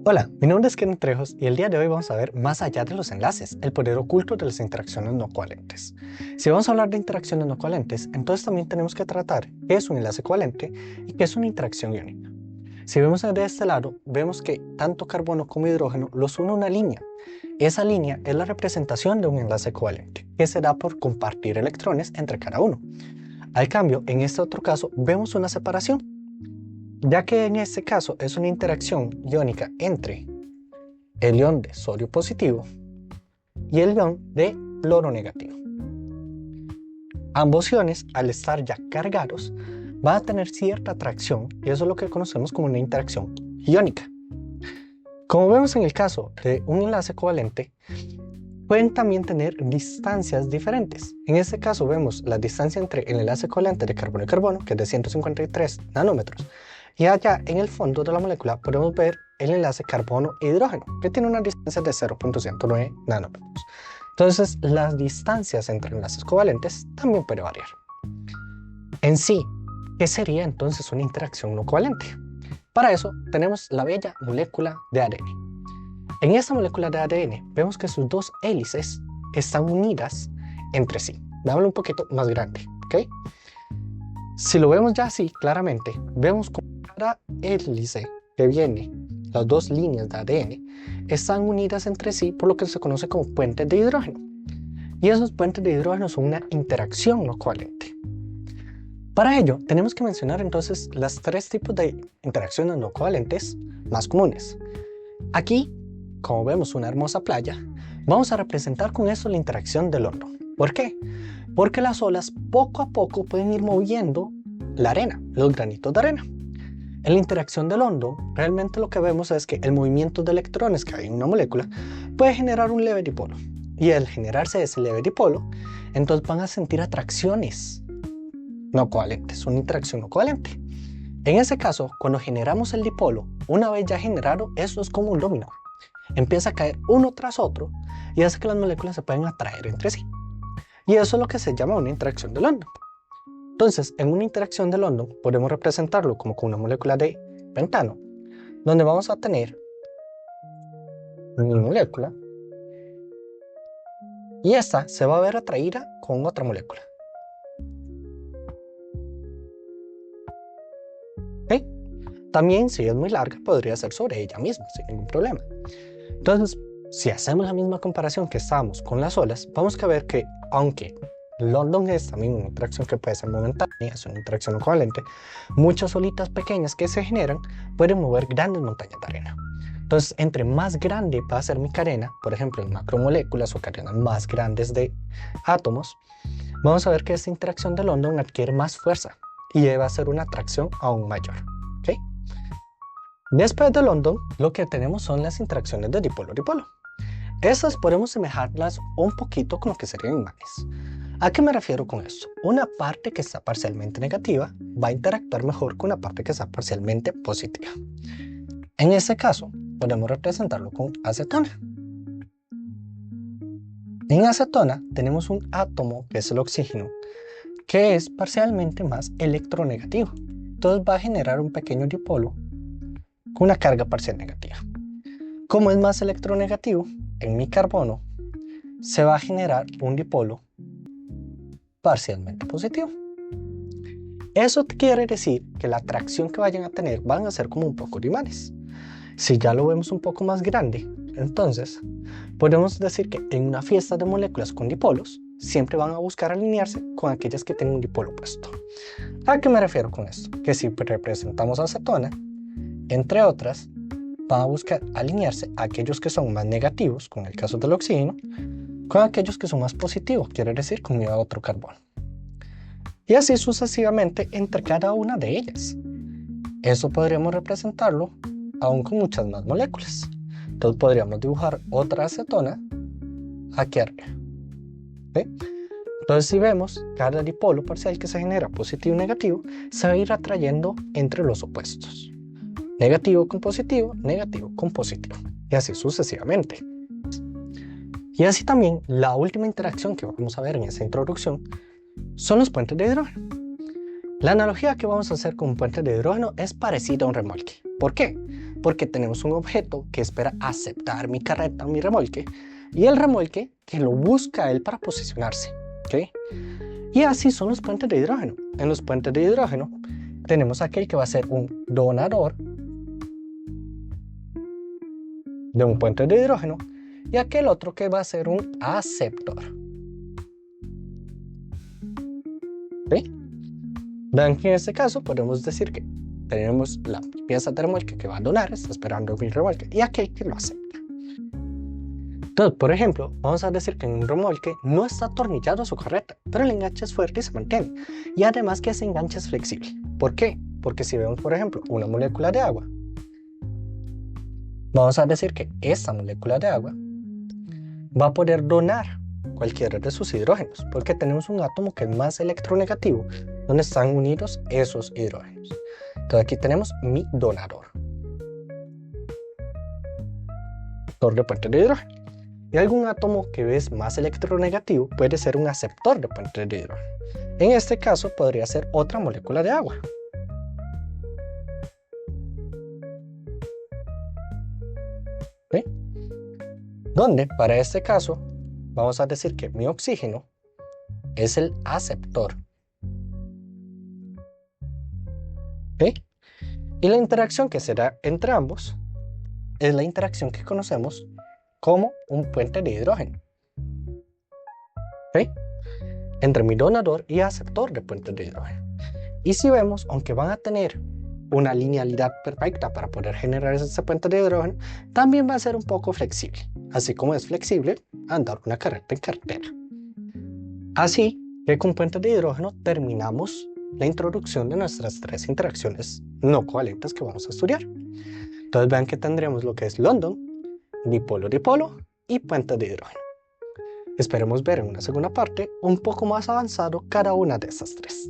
Hola, mi nombre es Kenneth Trejos y el día de hoy vamos a ver más allá de los enlaces, el poder oculto de las interacciones no covalentes. Si vamos a hablar de interacciones no covalentes, entonces también tenemos que tratar qué es un enlace covalente y qué es una interacción iónica. Si vemos de este lado, vemos que tanto carbono como hidrógeno los une una línea. Esa línea es la representación de un enlace covalente, que se da por compartir electrones entre cada uno. Al cambio, en este otro caso, vemos una separación, ya que en este caso es una interacción iónica entre el ion de sodio positivo y el ion de cloro negativo. Ambos iones, al estar ya cargados, van a tener cierta atracción y eso es lo que conocemos como una interacción iónica. Como vemos en el caso de un enlace covalente, pueden también tener distancias diferentes. En este caso vemos la distancia entre el enlace covalente de carbono y carbono, que es de 153 nanómetros, y allá en el fondo de la molécula podemos ver el enlace carbono-hidrógeno, que tiene una distancia de 0.109 nanómetros. Entonces, las distancias entre enlaces covalentes también pueden variar. En sí, ¿qué sería entonces una interacción no covalente? Para eso tenemos la bella molécula de ADN. En esta molécula de ADN vemos que sus dos hélices están unidas entre sí. Dámoslo un poquito más grande, ¿ok? Si lo vemos ya así, claramente, vemos como cada hélice que viene, las dos líneas de ADN, están unidas entre sí por lo que se conoce como puentes de hidrógeno. Y esos puentes de hidrógeno son una interacción no covalente. Para ello, tenemos que mencionar entonces los tres tipos de interacciones no covalentes más comunes. Aquí, como vemos una hermosa playa, vamos a representar con eso la interacción del hondo. ¿Por qué? Porque las olas poco a poco pueden ir moviendo la arena, los granitos de arena. En la interacción del hondo, realmente lo que vemos es que el movimiento de electrones que hay en una molécula puede generar un leve dipolo. Y al generarse ese leve dipolo, entonces van a sentir atracciones no covalentes, una interacción no covalente. En ese caso, cuando generamos el dipolo, una vez ya generado, eso es como un dominó. Empieza a caer uno tras otro y hace que las moléculas se puedan atraer entre sí. Y eso es lo que se llama una interacción de London. Entonces, en una interacción de London podemos representarlo como con una molécula de pentano, donde vamos a tener una molécula y esta se va a ver atraída con otra molécula. ¿Okay? También, si es muy larga, podría ser sobre ella misma, sin ningún problema. Entonces, si hacemos la misma comparación que estábamos con las olas, vamos a ver que, aunque London es también una interacción que puede ser momentánea, es una interacción no covalente, muchas olitas pequeñas que se generan pueden mover grandes montañas de arena. Entonces, entre más grande va a ser mi cadena, por ejemplo en macromoléculas o cadenas más grandes de átomos, vamos a ver que esta interacción de London adquiere más fuerza y va a ser una atracción aún mayor. ¿Okay? Después de London, lo que tenemos son las interacciones de dipolo-dipolo. Esas podemos semejarlas un poquito con lo que serían imanes. ¿A qué me refiero con esto? Una parte que está parcialmente negativa va a interactuar mejor con una parte que está parcialmente positiva. En este caso, podemos representarlo con acetona. En acetona tenemos un átomo, que es el oxígeno, que es parcialmente más electronegativo. Entonces va a generar un pequeño dipolo con una carga parcial negativa. Como es más electronegativo, en mi carbono se va a generar un dipolo parcialmente positivo. Eso quiere decir que la atracción que vayan a tener van a ser como un poco de imanes. Si ya lo vemos un poco más grande, entonces podemos decir que en una fiesta de moléculas con dipolos siempre van a buscar alinearse con aquellas que tengan un dipolo opuesto. ¿A qué me refiero con esto? Que si representamos acetona, entre otras, van a buscar alinearse a aquellos que son más negativos, con el caso del oxígeno, con aquellos que son más positivos, quiere decir con otro carbono. Y así sucesivamente entre cada una de ellas. Eso podríamos representarlo aún con muchas más moléculas. Entonces podríamos dibujar otra acetona aquí arriba. ¿Sí? Entonces si vemos, cada dipolo parcial que se genera positivo y negativo se va a ir atrayendo entre los opuestos. Negativo con positivo, negativo con positivo. Y así sucesivamente. Y así también la última interacción que vamos a ver en esta introducción son los puentes de hidrógeno. La analogía que vamos a hacer con un puente de hidrógeno es parecida a un remolque. ¿Por qué? porque tenemos un objeto que espera aceptar mi carreta o mi remolque y el remolque que lo busca él para posicionarse. ¿Okay? Y así son los puentes de hidrógeno. En los puentes de hidrógeno tenemos aquel que va a ser un donador de un puente de hidrógeno y aquel otro que va a ser un aceptor. ¿Sí? Vean que en este caso podemos decir que tenemos la pieza de remolque que va a donar, está esperando mi remolque, y aquel que lo acepta. Entonces, por ejemplo, vamos a decir que en un remolque no está atornillado a su carreta, pero el enganche es fuerte y se mantiene. Y además que ese enganche es flexible. ¿Por qué? Porque si vemos, por ejemplo, una molécula de agua, vamos a decir que esta molécula de agua va a poder donar cualquiera de sus hidrógenos, porque tenemos un átomo que es más electronegativo, donde están unidos esos hidrógenos. Entonces aquí tenemos mi donador de puente de hidrógeno. Y algún átomo que es más electronegativo puede ser un aceptor de puente de hidrógeno. En este caso podría ser otra molécula de agua. ¿Sí? Donde para este caso vamos a decir que mi oxígeno es el aceptor. ¿Sí? Y la interacción que se da entre ambos es la interacción que conocemos como un puente de hidrógeno. ¿Sí? Entre mi donador y aceptor de puente de hidrógeno. Y si vemos, aunque van a tener una linealidad perfecta para poder generar ese puente de hidrógeno, también va a ser un poco flexible, así como es flexible andar una carreta en carretera. Así que con puente de hidrógeno terminamos la introducción de nuestras tres interacciones no covalentes que vamos a estudiar. Entonces vean que tendremos lo que es London, dipolo-dipolo y puente de hidrógeno. Esperemos ver en una segunda parte un poco más avanzado cada una de estas tres.